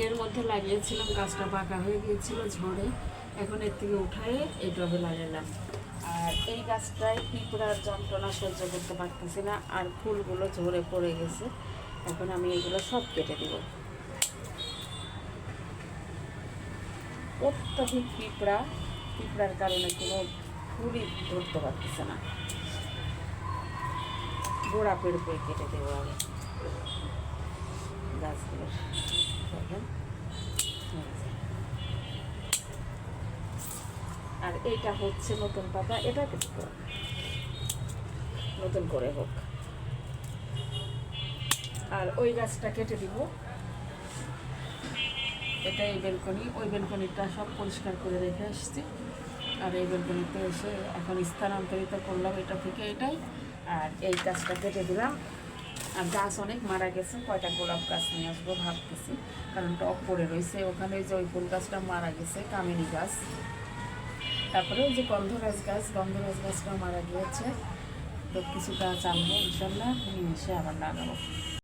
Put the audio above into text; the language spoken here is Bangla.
এর মধ্যে লাগিয়েছিলাম, গাছটা পাকা হয়ে গিয়েছিল ঝড়ে, এখন এর থেকে উঠায়ে এই টবে লাগালাম। আর এই গাছটায় পিঁপড়ার যন্ত্রণা সহ্য করতে পারতেছি না, আর ফুলগুলো ঝরে পড়ে গেছে। এখন আমি এগুলো সব কেটে দেব। অত্যাধিক পিঁপড়ার কারণে কোনো ফুলই ধরতে পারতেছে না। গোড়া পেড়ে কেটে দেবো আগে গাছগুলো। দেখেন, আর এইটা হচ্ছে নতুন পাতা, এটা কিন্তু নতুন করে হোক। আর ওই গাছটা কেটে দিব। এটা এই বেলকনি, ওই বেলকনিটা সব পরিষ্কার করে রেখে আসছি। আর এই বেলকনিতে এসে এখন স্থানান্তরিত করলাম এটা থেকে এটাই। আর এই গাছটা কেটে দিলাম। আর গাছ অনেক মারা গেছে, কয়টা গোলাপ গাছ নিয়ে আসবো ভাবতেছি, কারণ টপ পড়ে রয়েছে ওখানে। যে ওই ফুল গাছটা মারা গেছে, কামিনী গাছ। তারপরে ওই যে গন্ধরাজ গাছটাও মারা গিয়েছে। তো কিছু গাছ আনবো ইনশাল্লাহ, নিয়ে এসে আবার লাগাবো।